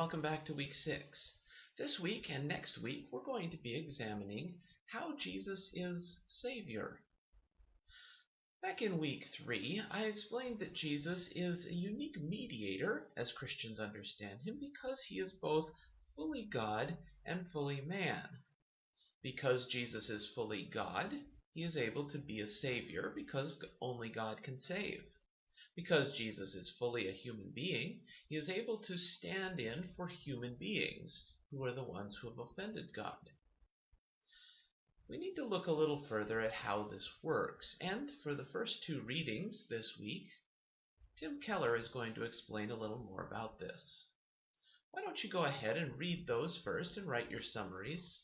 welcome back to week 6. This week and next week we're going to be examining how Jesus is Savior. Back in week 3, I explained that Jesus is a unique mediator, as Christians understand him, because he is both fully God and fully man. Because Jesus is fully God, he is able to be a Savior because only God can save. Because Jesus is fully a human being, he is able to stand in for human beings who are the ones who have offended God. We need to look a little further at how this works, and for the first 2 readings this week, Tim Keller is going to explain a little more about this. Why don't you go ahead and read those first and write your summaries,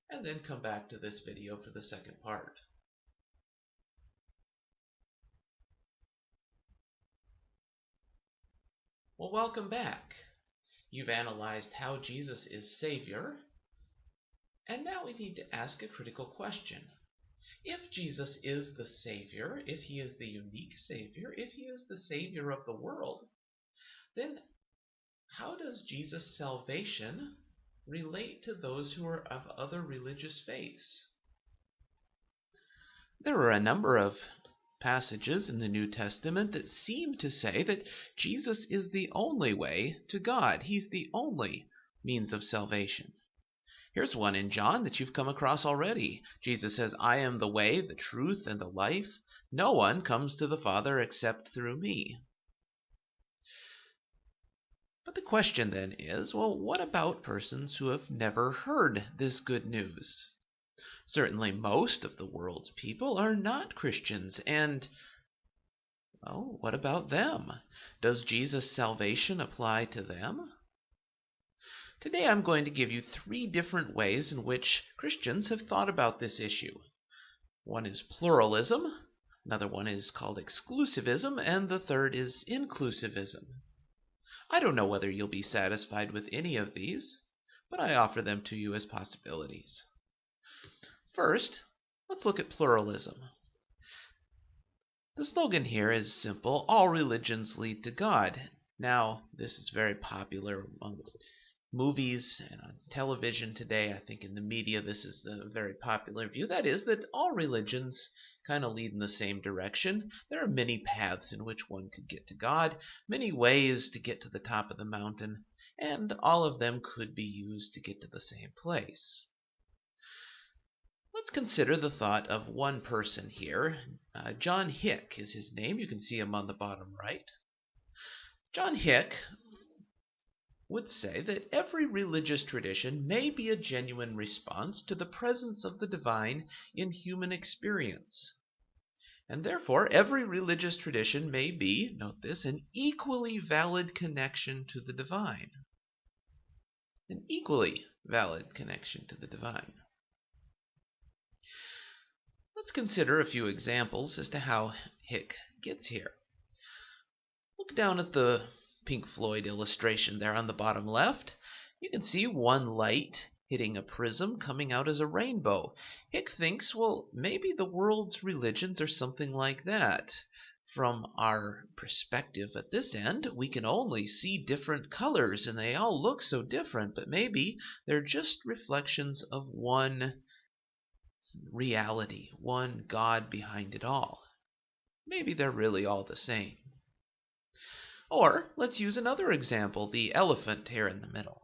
and then come back to this video for the second part. Well, welcome back. You've analyzed how Jesus is Savior, and now we need to ask a critical question. If Jesus is the Savior, if he is the unique Savior, if he is the Savior of the world, then how does Jesus' salvation relate to those who are of other religious faiths? There are a number of passages in the New Testament that seem to say that Jesus is the only way to God. He's the only means of salvation. Here's one in John that you've come across already. Jesus says, "I am the way, the truth, and the life. No one comes to the Father except through me." But the question then is, well, what about persons who have never heard this good news? Certainly most of the world's people are not Christians, and, well, what about them? Does Jesus' salvation apply to them? Today I'm going to give you 3 different ways in which Christians have thought about this issue. One is pluralism, another one is called exclusivism, and the third is inclusivism. I don't know whether you'll be satisfied with any of these, but I offer them to you as possibilities. First, let's look at pluralism. The slogan here is simple: all religions lead to God. Now, this is very popular among movies and on television today. I think in the media this is the very popular view. That is, that all religions kind of lead in the same direction. There are many paths in which one could get to God, many ways to get to the top of the mountain, and all of them could be used to get to the same place. Let's consider the thought of one person here. John Hick is his name. You can see him on the bottom right. John Hick would say that every religious tradition may be a genuine response to the presence of the divine in human experience. And therefore, every religious tradition may be, note this, an equally valid connection to the divine. An equally valid connection to the divine. Let's consider a few examples as to how Hick gets here. Look down at the Pink Floyd illustration there on the bottom left. You can see one light hitting a prism coming out as a rainbow. Hick thinks, well, maybe the world's religions are something like that. From our perspective at this end, we can only see different colors and they all look so different, but maybe they're just reflections of one reality, one God behind it all. Maybe they're really all the same. Or let's use another example, the elephant here in the middle.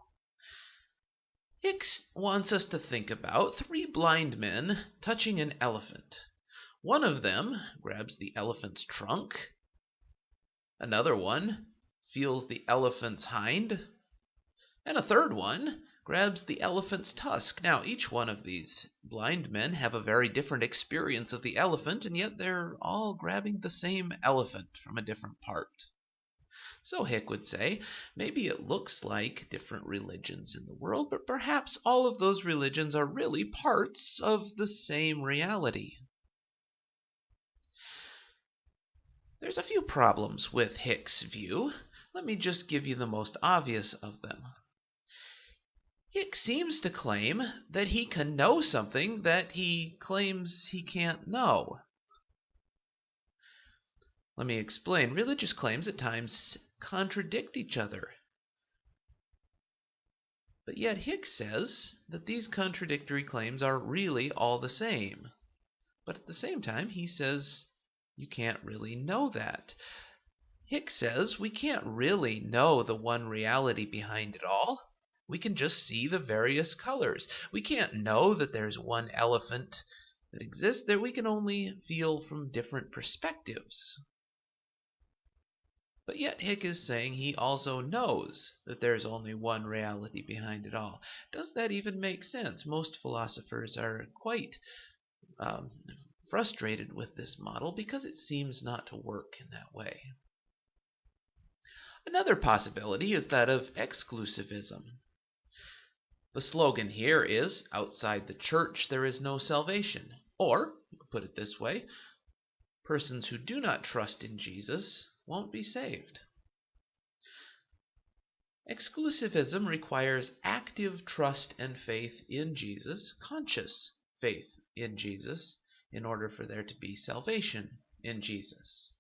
Hicks wants us to think about 3 blind men touching an elephant. One of them grabs the elephant's trunk. Another one feels the elephant's hind. And a third one grabs the elephant's tusk. Now, each one of these blind men have a very different experience of the elephant, and yet they're all grabbing the same elephant from a different part. So Hick would say, maybe it looks like different religions in the world, but perhaps all of those religions are really parts of the same reality. There's a few problems with Hick's view. Let me just give you the most obvious of them. Hick seems to claim that he can know something that he claims he can't know. Let me explain. Religious claims at times contradict each other. But yet Hick says that these contradictory claims are really all the same. But at the same time, he says you can't really know that. Hick says we can't really know the one reality behind it all. We can just see the various colors. We can't know that there's one elephant that exists there. We can only feel from different perspectives. But yet Hick is saying he also knows that there's only one reality behind it all. Does that even make sense? Most philosophers are quite frustrated with this model because it seems not to work in that way. Another possibility is that of exclusivism. The slogan here is, outside the church there is no salvation. Or, you could put it this way, persons who do not trust in Jesus won't be saved. Exclusivism requires active trust and faith in Jesus, conscious faith in Jesus, in order for there to be salvation in Jesus.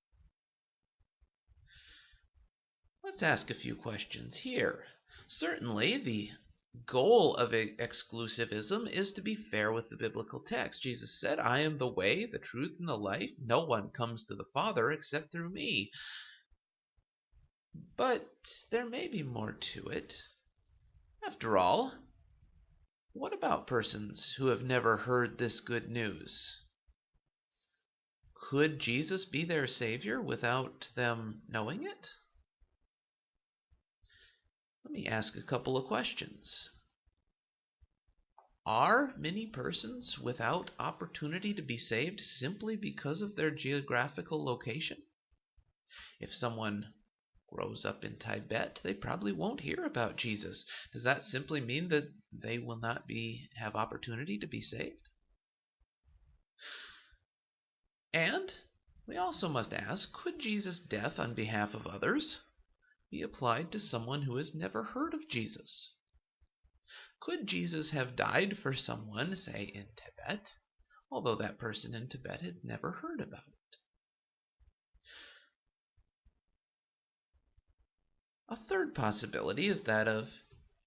Let's ask a few questions here. Certainly, the goal of exclusivism is to be fair with the biblical text. Jesus said, I am the way, the truth, and the life. No one comes to the Father except through me. But there may be more to it. After all, what about persons who have never heard this good news? Could Jesus be their Savior without them knowing it? Let me ask a couple of questions. Are many persons without opportunity to be saved simply because of their geographical location? If someone grows up in Tibet, they probably won't hear about Jesus. Does that simply mean that they will not have opportunity to be saved? And we also must ask, could Jesus' death on behalf of others be applied to someone who has never heard of Jesus? Could Jesus have died for someone, say in Tibet, although that person in Tibet had never heard about it? A third possibility is that of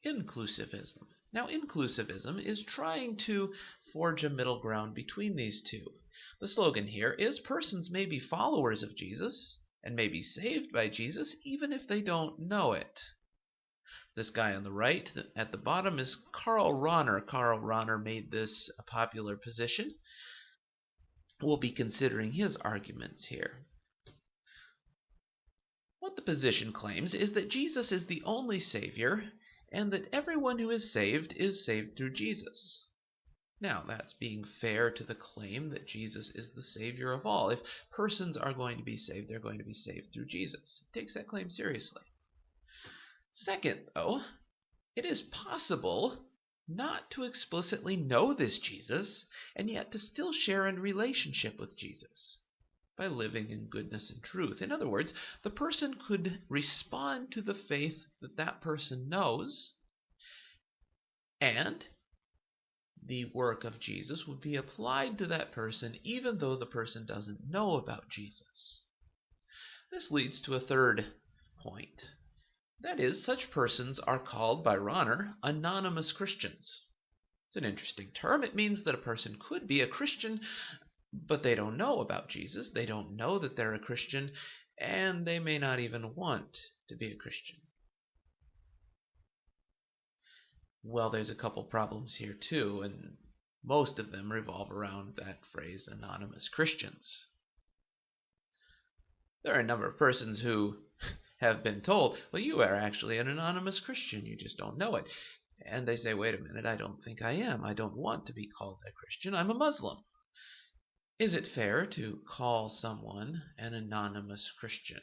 inclusivism. Now, inclusivism is trying to forge a middle ground between these two. The slogan here is persons may be followers of Jesus and may be saved by Jesus even if they don't know it. This guy on the right at the bottom is Karl Rahner. Karl Rahner made this a popular position. We'll be considering his arguments here. What the position claims is that Jesus is the only Savior and that everyone who is saved through Jesus. Now, that's being fair to the claim that Jesus is the Savior of all. If persons are going to be saved, they're going to be saved through Jesus. It takes that claim seriously. Second, though, it is possible not to explicitly know this Jesus and yet to still share in relationship with Jesus by living in goodness and truth. In other words, the person could respond to the faith that that person knows, and the work of Jesus would be applied to that person even though the person doesn't know about Jesus. This leads to a third point. That is, such persons are called by Rahner anonymous Christians. It's an interesting term. It means that a person could be a Christian, but they don't know about Jesus. They don't know that they're a Christian, and they may not even want to be a Christian. Well, there's a couple problems here too, and most of them revolve around that phrase, anonymous Christians. There are a number of persons who have been told, well, you are actually an anonymous Christian, you just don't know it. And they say, wait a minute, I don't think I am. I don't want to be called a Christian. I'm a Muslim. Is it fair to call someone an anonymous Christian?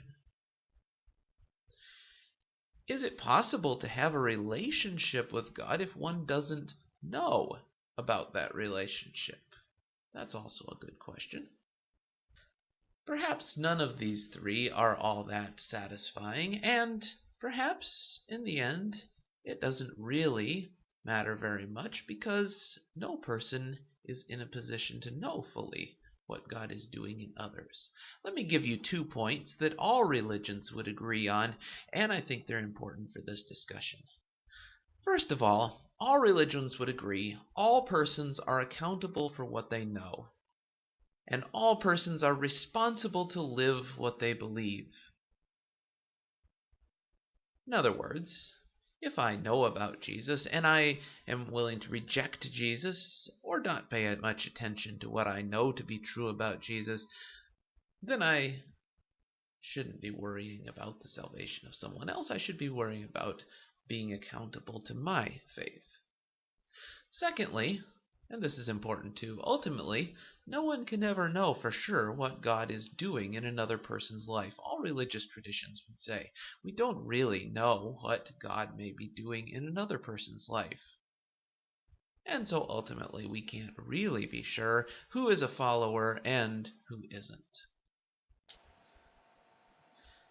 Is it possible to have a relationship with God if one doesn't know about that relationship? That's also a good question. Perhaps none of these three are all that satisfying, and perhaps in the end it doesn't really matter very much because no person is in a position to know fully what God is doing in others. Let me give you 2 points that all religions would agree on, and I think they're important for this discussion. First of all religions would agree all persons are accountable for what they know, and all persons are responsible to live what they believe. In other words, if I know about Jesus and I am willing to reject Jesus or not pay much attention to what I know to be true about Jesus, then I shouldn't be worrying about the salvation of someone else. I should be worrying about being accountable to my faith. Secondly, and this is important too, ultimately, no one can ever know for sure what God is doing in another person's life. All religious traditions would say we don't really know what God may be doing in another person's life. And so ultimately we can't really be sure who is a follower and who isn't.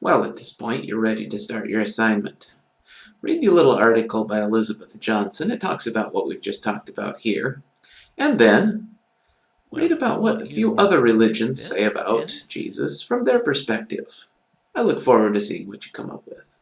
Well, at this point, you're ready to start your assignment. Read the little article by Elizabeth Johnson. It talks about what we've just talked about here. And then, read about what a few other religions say about Jesus from their perspective. I look forward to seeing what you come up with.